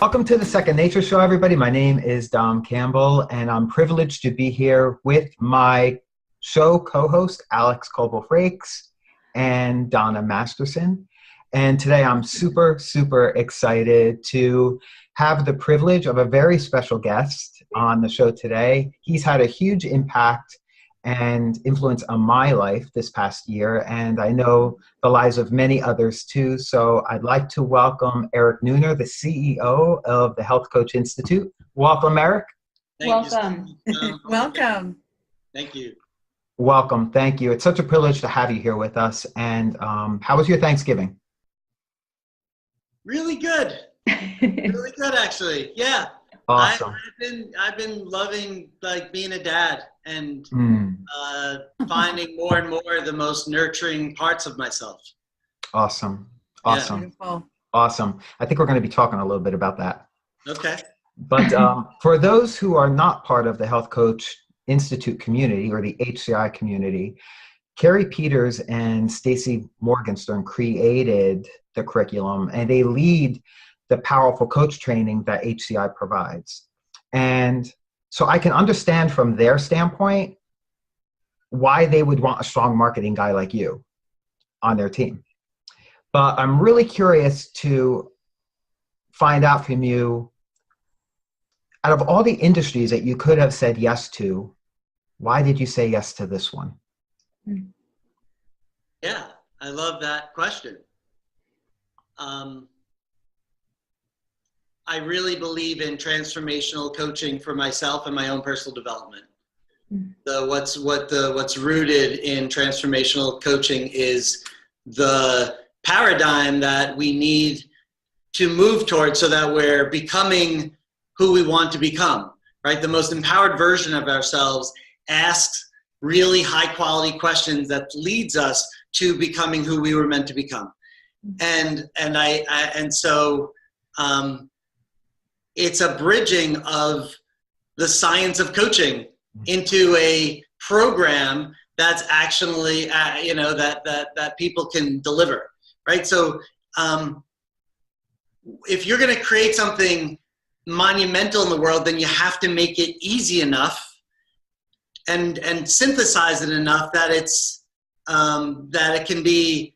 Welcome to the Second Nature Show, everybody. My name is Dom Campbell, and I'm privileged to be here with my show co-host, Alex Colville-Frakes and Donna Masterson. And today I'm super, super excited to have the privilege of a very special guest on the show today. He's had a huge impact and influence on my life this past year, and I know the lives of many others too. So I'd like to welcome Eric Neuner, the CEO of the Health Coach Institute. Welcome, Eric. Welcome. Welcome. Thank you. Welcome. Thank you. It's such a privilege to have you here with us. And how was your Thanksgiving? Really good. Really good, actually. Yeah. Awesome. I've been loving being a dad and finding more and more the most nurturing parts of myself. Awesome. Yeah. Beautiful. Awesome. I think we're going to be talking a little bit about that. Okay. But for those who are not part of the Health Coach Institute community or the HCI community, Carrie Peters and Stacy Morgenstern created the curriculum, and they lead the powerful coach training that HCI provides. And so I can understand from their standpoint why they would want a strong marketing guy like you on their team. But I'm really curious to find out from you, out of all the industries that you could have said yes to, why did you say yes to this one? Yeah, I love that question. I really believe in transformational coaching for myself and my own personal development. What's rooted in transformational coaching is the paradigm that we need to move towards so that we're becoming who we want to become, right? The most empowered version of ourselves asks really high quality questions that leads us to becoming who we were meant to become. So it's a bridging of the science of coaching into a program that's actually, that people can deliver, right? So if you're going to create something monumental in the world, then you have to make it easy enough and synthesize it enough that that it can be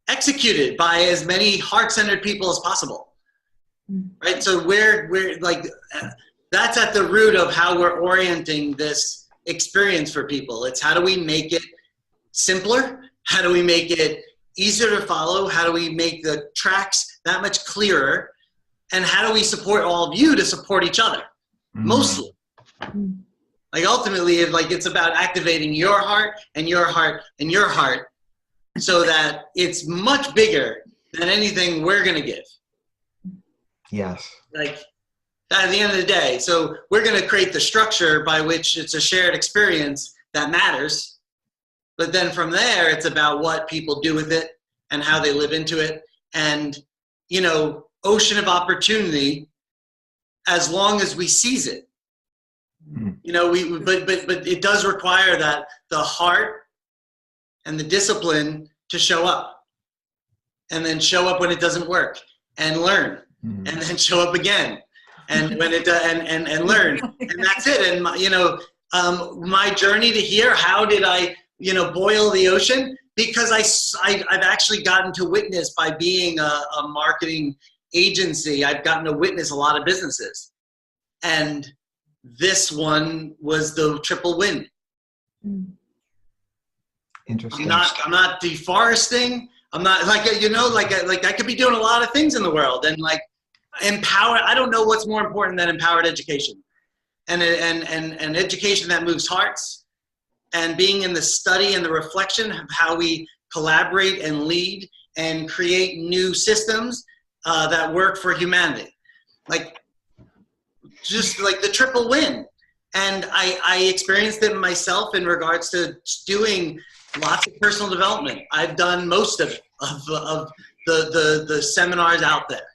executed by as many heart-centered people as possible. Right, so we're like, that's at the root of how we're orienting this experience for people. It's how do we make it simpler? How do we make it easier to follow? How do we make the tracks that much clearer? And how do we support all of you to support each other? Mostly. Like ultimately, it's about activating your heart and your heart and your heart so that it's much bigger than anything we're gonna give. Yes. Like at the end of the day, so we're going to create the structure by which it's a shared experience that matters. But then from there, it's about what people do with it and how they live into it. And, ocean of opportunity, as long as we seize it. But it does require that the heart and the discipline to show up, and then show up when it doesn't work and learn. And then show up again, and when it and learn, and that's it. And my journey to here, how did I boil the ocean? Because I've actually gotten to witness, by being a marketing agency, I've gotten to witness a lot of businesses, and this one was the triple win. Interesting. I'm not deforesting. I'm not I could be doing a lot of things in the world, and empower. I don't know what's more important than empowered education, and education that moves hearts, and being in the study and the reflection of how we collaborate and lead and create new systems that work for humanity. Just like the triple win. And I experienced it myself in regards to doing lots of personal development. I've done most of the seminars out there.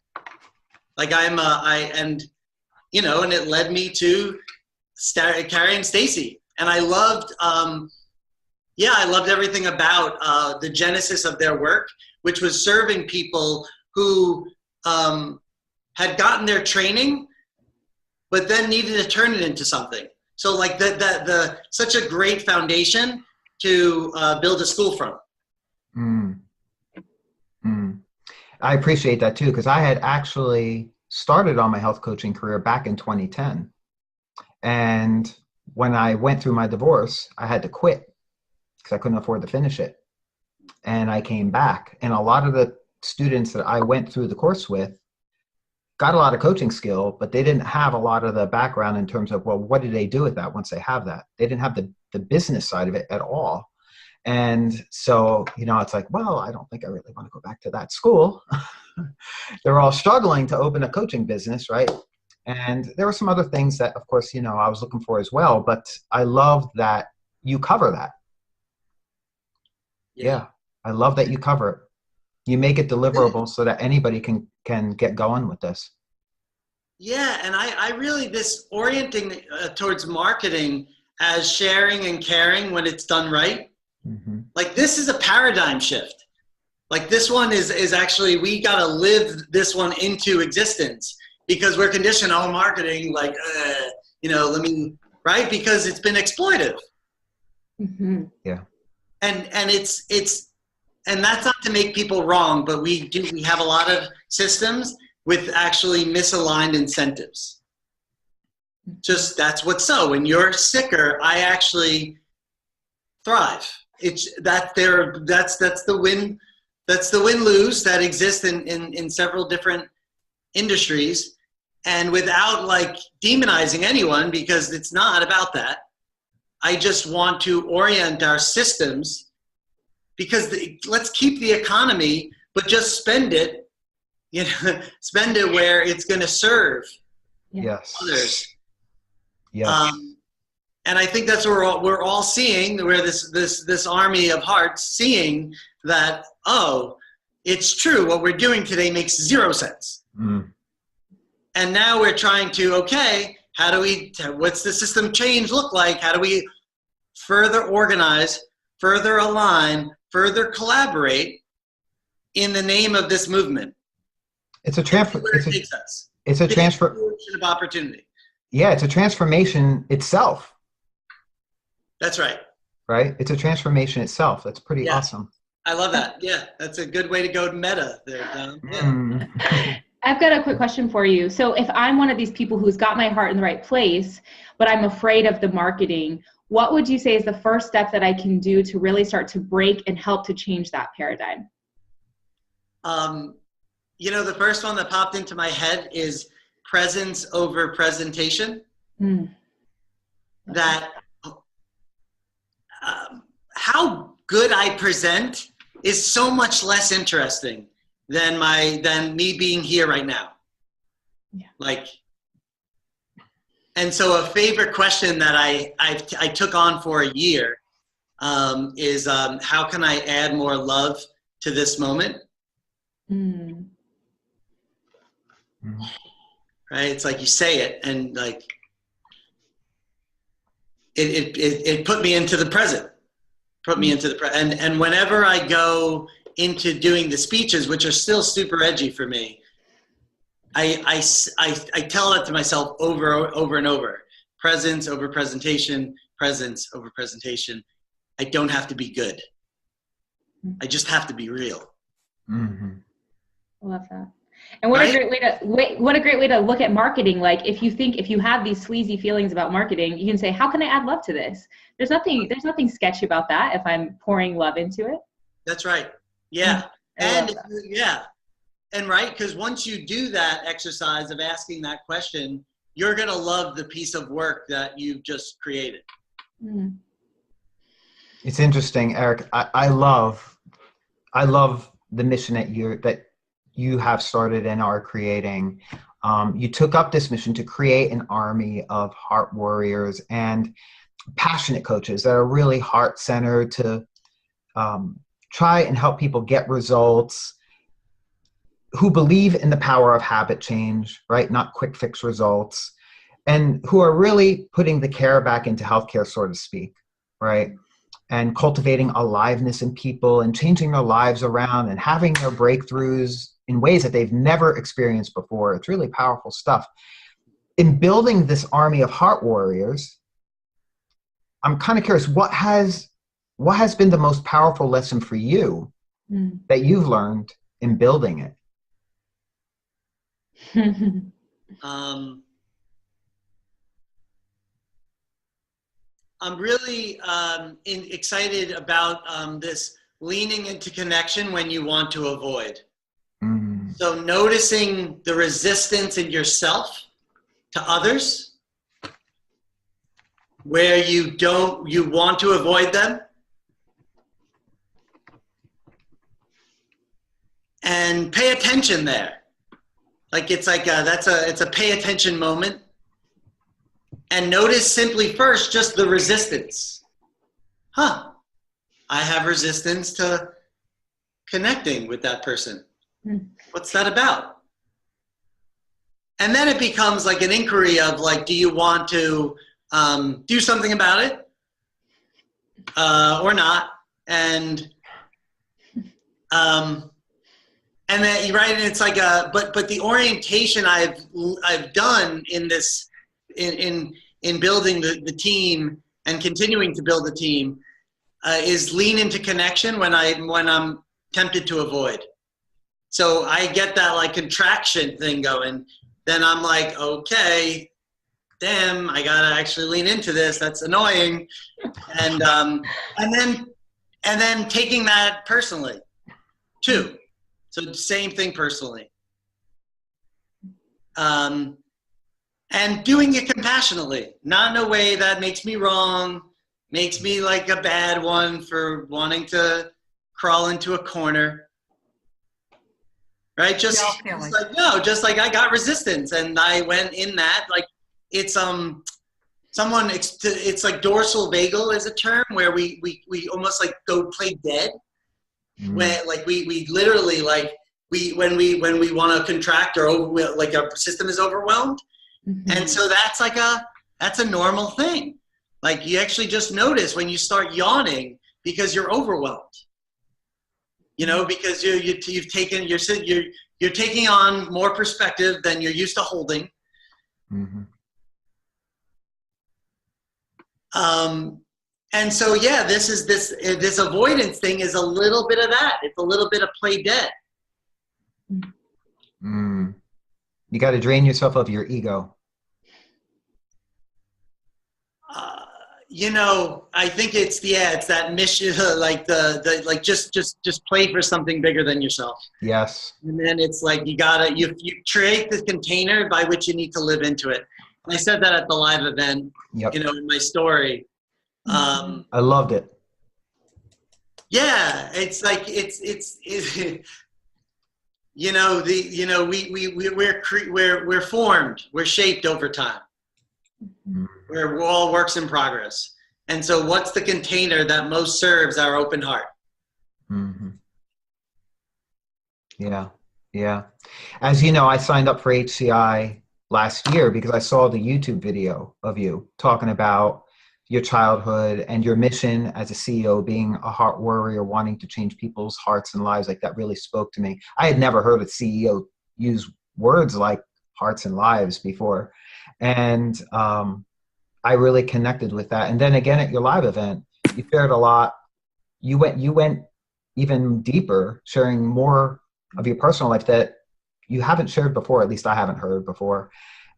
And it led me to Carrie and Stacy. And I loved everything about the genesis of their work, which was serving people who had gotten their training, but then needed to turn it into something. So like the such a great foundation to build a school from. Mm. Mm. I appreciate that too, because I had actually started on my health coaching career back in 2010. And when I went through my divorce, I had to quit because I couldn't afford to finish it. And I came back, and a lot of the students that I went through the course with got a lot of coaching skill, but they didn't have a lot of the background in terms of, well, what do they do with that once they have that? They didn't have the business side of it at all. And so, it's like, well, I don't think I really want to go back to that school. They're all struggling to open a coaching business, right? And there were some other things that, of course, I was looking for as well, but I love that you cover that. Yeah, I love that you cover it. You make it deliverable so that anybody can get going with this. Yeah, and I really, this orienting towards marketing as sharing and caring when it's done right, like this is a paradigm shift. Like this one is actually, we got to live this one into existence because we're conditioned on marketing, like, right? Because it's been exploitive. Yeah. And and that's not to make people wrong, but we have a lot of systems with actually misaligned incentives. Just that's what's so. When you're sicker, I actually thrive. It's that's the win-lose that exists in several different industries, and without like demonizing anyone, because it's not about that. I just want to orient our systems because let's keep the economy, but just spend it, spend it where it's going to serve others. Yes. And I think that's where we're all seeing, where this army of hearts seeing that, oh, it's true. What we're doing today makes zero sense. And now we're trying to, okay, what's the system change look like? How do we further organize, further align, further collaborate in the name of this movement? It's a transfer. It's a transfer of opportunity. Yeah, it's a transformation itself. That's right. Right? It's a transformation itself. That's pretty awesome. I love that. Yeah, that's a good way to go meta there, Don. Yeah. I've got a quick question for you. So if I'm one of these people who's got my heart in the right place, but I'm afraid of the marketing, what would you say is the first step that I can do to really start to break and help to change that paradigm? The first one that popped into my head is presence over presentation. That how good I present is so much less interesting than me being here right now. Yeah. And so a favorite question that I took on for a year is how can I add more love to this moment? Right? It's like you say it and like it put me into the present. And whenever I go into doing the speeches, which are still super edgy for me, I tell that to myself over and over. Presence over presentation, presence over presentation. I don't have to be good. I just have to be real. I love that. And what a great way to look at marketing. Like if you have these sleazy feelings about marketing, you can say, how can I add love to this? There's nothing sketchy about that if I'm pouring love into it. That's right. Yeah. And right, because once you do that exercise of asking that question, you're going to love the piece of work that you've just created. It's interesting, Eric. I love the mission that you have started and are creating. You took up this mission to create an army of heart warriors and passionate coaches that are really heart-centered to try and help people get results, who believe in the power of habit change, right? Not quick fix results, and who are really putting the care back into healthcare, so to speak, right? And cultivating aliveness in people and changing their lives around and having their breakthroughs in ways that they've never experienced before. It's really powerful stuff. In building this army of heart warriors, I'm kind of curious, what has been the most powerful lesson for you that you've learned in building it? I'm really excited about this leaning into connection when you want to avoid. So noticing the resistance in yourself to others, where you want to avoid them, and pay attention there. Like it's a pay attention moment. And notice simply first just the resistance. I have resistance to connecting with that person. What's that about? And then it becomes like an inquiry of like, do you want to do something about it or not? And then right, and it's like but the orientation I've done in this in building the team and continuing to build the team is lean into connection when I'm tempted to avoid. So I get that like contraction thing going. Then I'm like, okay, damn, I gotta actually lean into this. That's annoying, and then taking that personally, too. So same thing personally, and doing it compassionately, not in a way that makes me wrong, makes me like a bad one for wanting to crawl into a corner. Right? Just like I got resistance and I went in that, like it's it's like dorsal vagal is a term where we almost like go play dead. When like we literally like when we want to contract or like our system is overwhelmed. And so that's a normal thing. Like you actually just notice when you start yawning because you're overwhelmed. You know, because you've taken you're taking on more perspective than you're used to holding. And so yeah, this avoidance thing is a little bit of that. It's a little bit of play dead. You got to drain yourself of your ego. You know, I think it's that mission, like like just play for something bigger than yourself. Yes. And then it's like you create the container by which you need to live into it. And I said that at the live event. Yep. You know, in my story. I loved it. Yeah, it's like it's you know we're formed, we're shaped over time. We're all works in progress. And so what's the container that most serves our open heart? Yeah. As you know, I signed up for HCI last year because I saw the YouTube video of you talking about your childhood and your mission as a CEO, being a heart warrior, wanting to change people's hearts and lives. Like that really spoke to me. I had never heard a CEO use words like hearts and lives before. And I really connected with that. And then again, at your live event, you shared a lot. You went even deeper, sharing more of your personal life that you haven't shared before, at least I haven't heard before,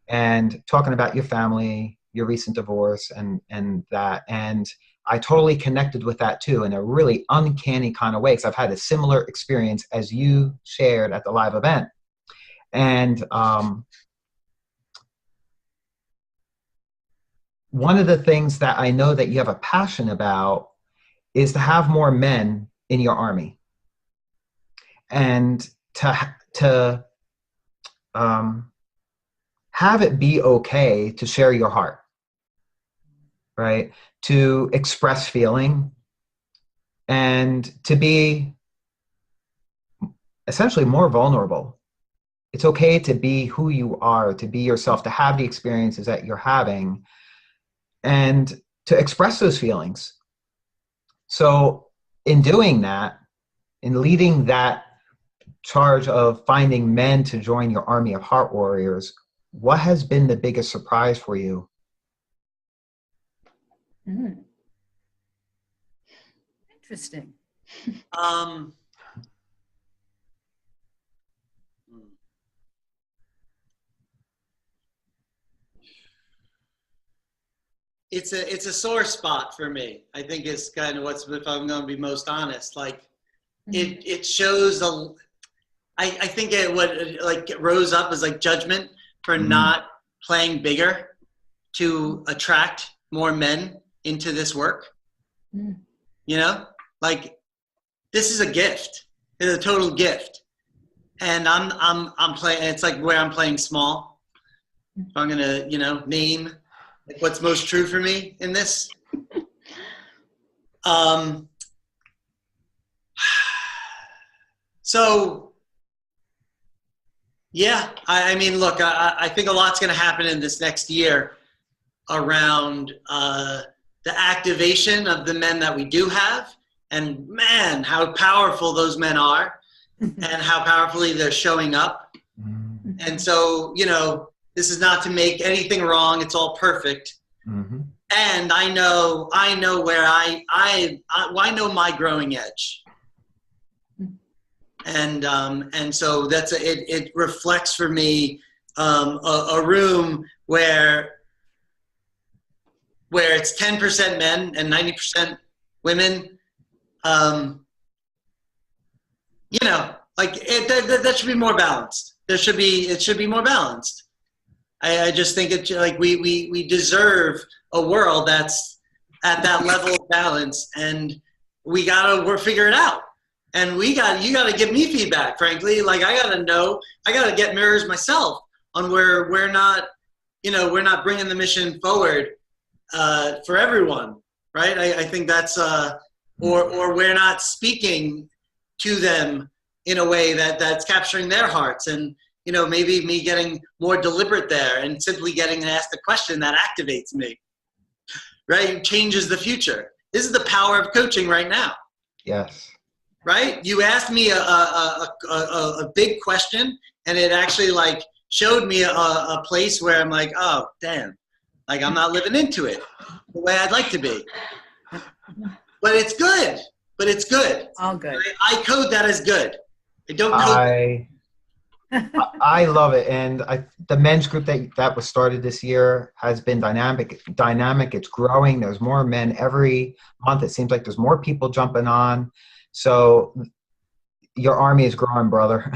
and talking about your family, your recent divorce and that. And I totally connected with that too, in a really uncanny kind of way, because I've had a similar experience as you shared at the live event. And one of the things that I know that you have a passion about is to have more men in your army, and to have it be okay to share your heart, right? To express feeling and to be essentially more vulnerable. It's okay to be who you are, to be yourself, to have the experiences that you're having, and to express those feelings. So in doing that, in leading that charge of finding men to join your army of heart warriors, what has been the biggest surprise for you? Interesting. It's a sore spot for me. I think it's kind of what's, if I'm going to be most honest, like it shows I think what like rose up as like judgment for not playing bigger to attract more men into this work. You know, like this is a gift. It's a total gift, and I'm playing. It's like where I'm playing small. If I'm gonna, name like what's most true for me in this. So, yeah, I mean, look, I think a lot's going to happen in this next year around the activation of the men that we do have, and man, how powerful those men are and how powerfully they're showing up. And so, this is not to make anything wrong. It's all perfect. And I know where I know my growing edge. And so it reflects for me a room where it's 10% men and 90% women. Like that should be more balanced. It should be more balanced. I just think it's like we deserve a world that's at that level of balance, and we're figure it out. And you gotta give me feedback, frankly. Like I gotta get mirrors myself on where we're not bringing the mission forward for everyone, right? I think that's or we're not speaking to them in a way that's capturing their hearts, and maybe me getting more deliberate there and simply getting asked a question that activates me, right? Changes the future. This is the power of coaching right now. Yes. Right? You asked me a big question, and it actually like showed me a place where I'm like, oh, damn, like I'm not living into it the way I'd like to be. But it's good. All good. I code that as good. I don't code I love it. And the men's group that was started this year has been dynamic. It's growing. There's more men every month. It seems like there's more people jumping on. So your army is growing, brother.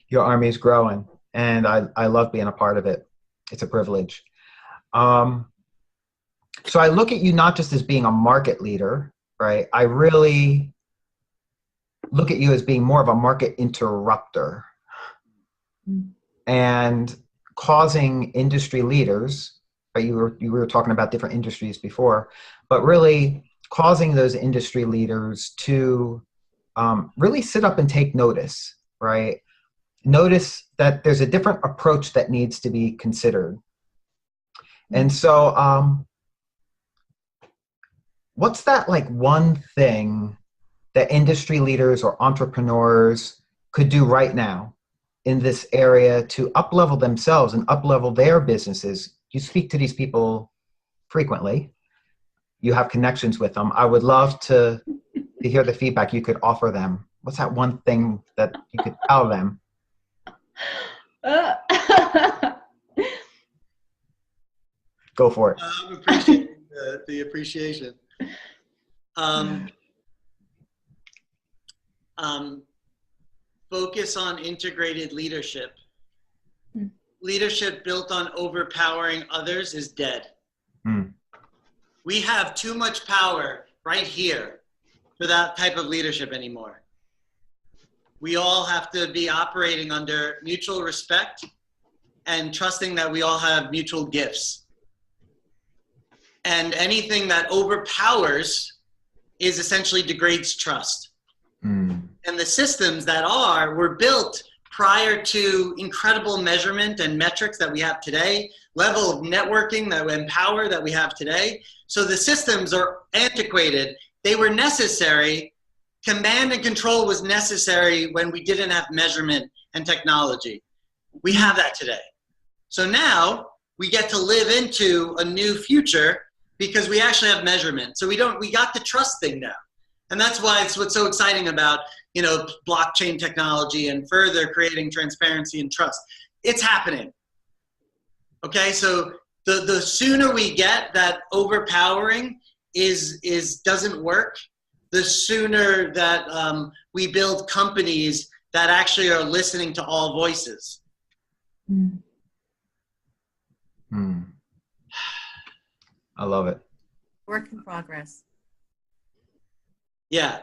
Your army is growing. And I love being a part of it. It's a privilege. So I look at you not just as being a market leader, right? I really look at you as being more of a market interrupter and causing industry leaders, right? You were talking about different industries before, but really causing those industry leaders to really sit up and take notice, right? Notice that there's a different approach that needs to be considered. And so what's that like one thing that industry leaders or entrepreneurs could do right now in this area to up-level themselves and up-level their businesses? You speak to these people frequently. You have connections with them. I would love to hear the feedback you could offer them. What's that one thing that you could tell them? Go for it. I'm appreciating the appreciation. Focus on integrated leadership. Leadership built on overpowering others is dead. We have too much power right here for that type of leadership anymore. We all have to be operating under mutual respect and trusting that we all have mutual gifts. And anything that overpowers is essentially degrades trust. And the systems that were built prior to incredible measurement and metrics that we have today, level of networking and power that we have today. So the systems are antiquated. They were necessary command and control was necessary when we didn't have measurement and technology. We have that today. So now we get to live into a new future because we actually have measurement. So we got the trust thing now. And that's why it's what's so exciting about, you know, blockchain technology and further creating transparency and trust. It's happening. Okay, so the sooner we get that overpowering doesn't work, the sooner that we build companies that actually are listening to all voices. Mm. I love it. Work in progress. Yeah,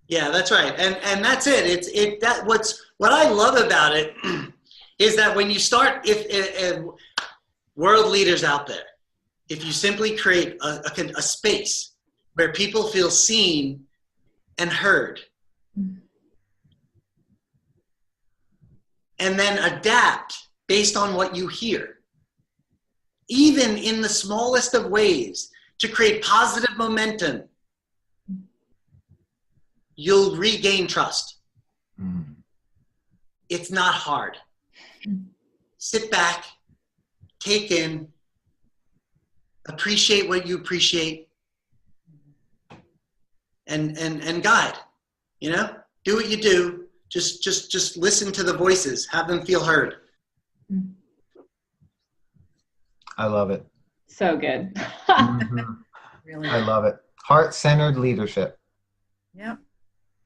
that's right, and that's it. What I love about it is that when you start, if world leaders out there, if you simply create a space where people feel seen and heard, and then adapt based on what you hear, even in the smallest of ways, to create positive momentum, you'll regain trust. It's not hard. Sit back, take in, appreciate what you appreciate, and guide. You know, do what you do. Just listen to the voices. Have them feel heard. I love it. So good. Really. I love it. Heart-centered leadership. Yep.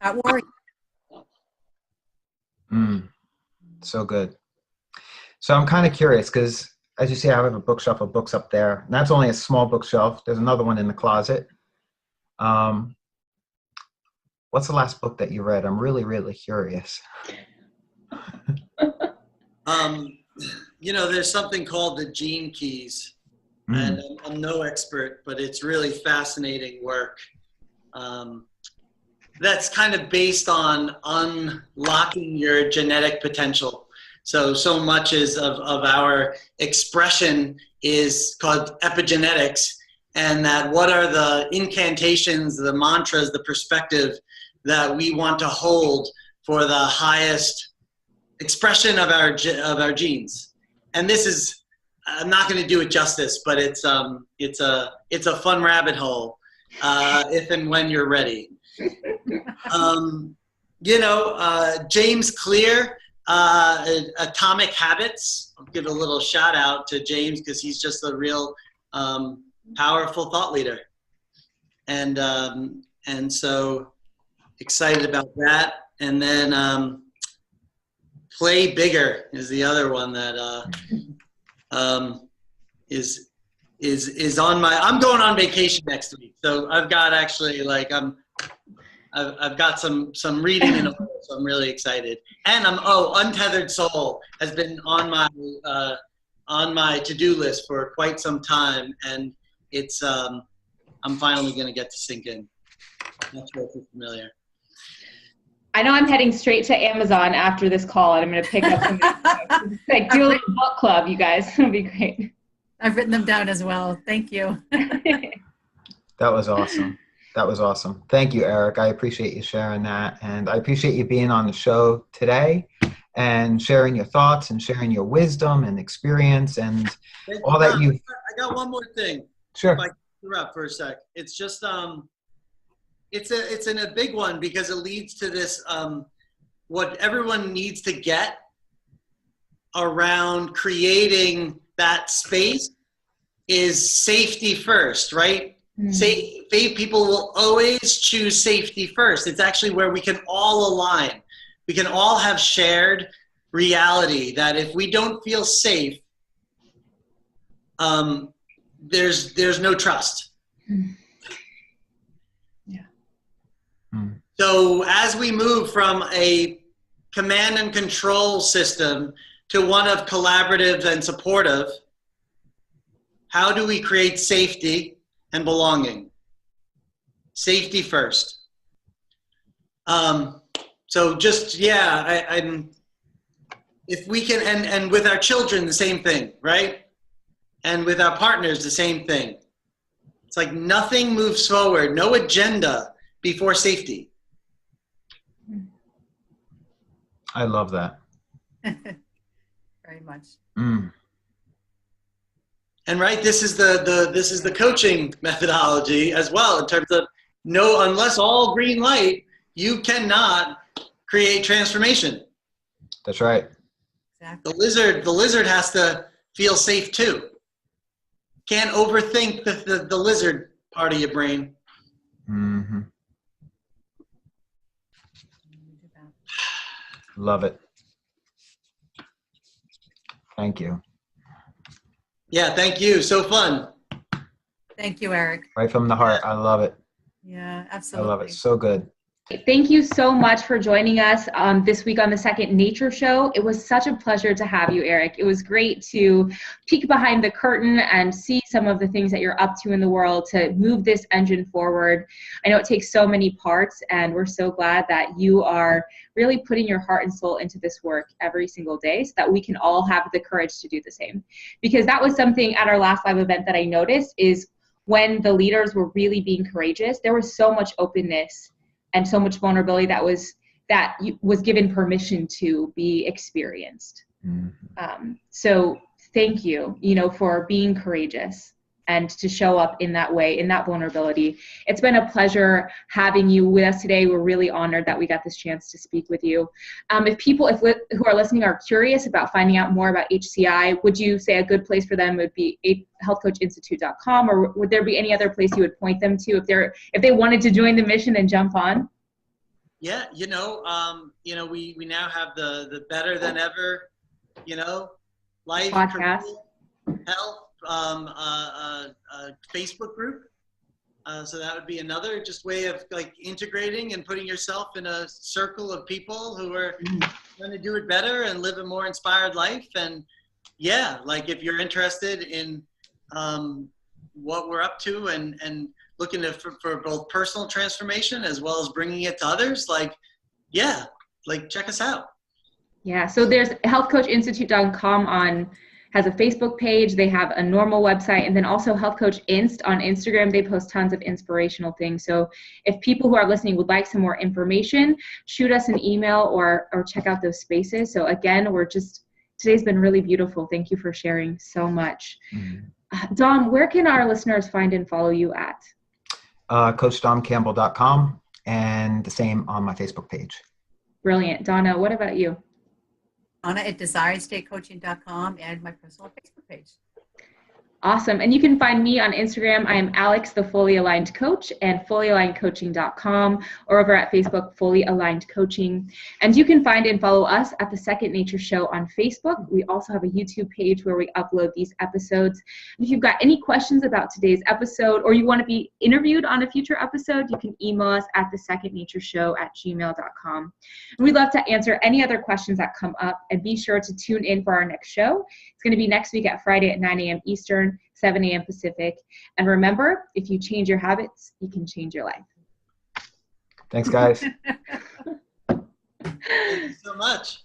At work. So good. So I'm kind of curious because, as you see, I have a bookshelf of books up there. And that's only a small bookshelf. There's another one in the closet. What's the last book that you read? I'm really, really curious. You know, there's something called the Gene Keys, and I'm no expert, but it's really fascinating work. That's kind of based on unlocking your genetic potential. So much of our expression is called epigenetics, and that what are the incantations, the mantras, the perspective that we want to hold for the highest expression of our genes. And this is, I'm not going to do it justice, but it's a fun rabbit hole if and when you're ready. You know, James Clear, Atomic Habits. I'll give a little shout out to James because he's just a real powerful thought leader, and so excited about that. And then Play Bigger is the other one that is on my. I'm going on vacation next week, so I've got actually like I've got some reading in order, so I'm really excited. And Untethered Soul has been on my to-do list for quite some time, and it's I'm finally going to get to sink in. Not sure if you're familiar. I know I'm heading straight to Amazon after this call, and I'm going to pick up some books. Like, do a little book club, you guys. It'll be great. I've written them down as well. Thank you. That was awesome. That was awesome. Thank you, Eric. I appreciate you sharing that. And I appreciate you being on the show today and sharing your thoughts and sharing your wisdom and experience and all that you. I got one more thing. Sure. If I can interrupt for a sec. It's just it's in a big one because it leads to this what everyone needs to get around creating that space is safety first, right? People will always choose safety first. It's actually where we can all align. We can all have shared reality that if we don't feel safe, there's no trust. So as we move from a command and control system to one of collaborative and supportive, how do we create safety and belonging? Safety first. So just, if we can, and with our children, the same thing, right? And with our partners, the same thing. It's like nothing moves forward, no agenda before safety. I love that. Very much. Mm. And right, this is the coaching methodology as well, in terms of unless all green light, you cannot create transformation. That's right. Exactly. The lizard has to feel safe too. Can't overthink the lizard part of your brain. Mm-hmm. Love it. Thank you. Yeah, thank you. So fun. Thank you, Eric. Right from the heart. I love it. Yeah, I absolutely. love it. So good. Thank you so much for joining us this week on the Second Nature Show. It was such a pleasure to have you, Eric. It was great to peek behind the curtain and see some of the things that you're up to in the world to move this engine forward. I know it takes so many parts, and we're so glad that you are really putting your heart and soul into this work every single day so that we can all have the courage to do the same. Because that was something at our last live event that I noticed is when the leaders were really being courageous, there was so much openness and so much vulnerability that was given permission to be experienced. Mm-hmm. So thank you, for being courageous and to show up in that way, in that vulnerability. It's been a pleasure having you with us today. We're really honored that we got this chance to speak with you. If people who are listening are curious about finding out more about HCI, would you say a good place for them would be healthcoachinstitute.com, or would there be any other place you would point them to if they wanted to join the mission and jump on? Yeah, we now have the Better Than Ever, life, Podcast. career, health, Facebook group. So that would be another just way of integrating and putting yourself in a circle of people who are trying to do it better and live a more inspired life. And yeah, if you're interested in what we're up to and looking for both personal transformation as well as bringing it to others, check us out. Yeah, so there's healthcoachinstitute.com has a Facebook page. They have a normal website, and then also Health Coach Inst on Instagram. They post tons of inspirational things. So if people who are listening would like some more information, shoot us an email or check out those spaces. So again, today's been really beautiful. Thank you for sharing so much. Mm-hmm. Dom, where can our listeners find and follow you at? CoachDomCampbell.com, and the same on my Facebook page. Brilliant. Donna, what about you? Donna at DesiredStateCoaching.com and my personal Facebook page. Awesome. And you can find me on Instagram. I am Alex, the Fully Aligned Coach, and fullyalignedcoaching.com, or over at Facebook, Fully Aligned Coaching. And you can find and follow us at the Second Nature Show on Facebook. We also have a YouTube page where we upload these episodes. If you've got any questions about today's episode, or you want to be interviewed on a future episode, you can email us at thesecondnatureshow@gmail.com. And we'd love to answer any other questions that come up, and be sure to tune in for our next show. It's going to be next week at Friday at 9 a.m. Eastern, 7 a.m. Pacific. And remember, if you change your habits, you can change your life. Thanks, guys. Thank you so much.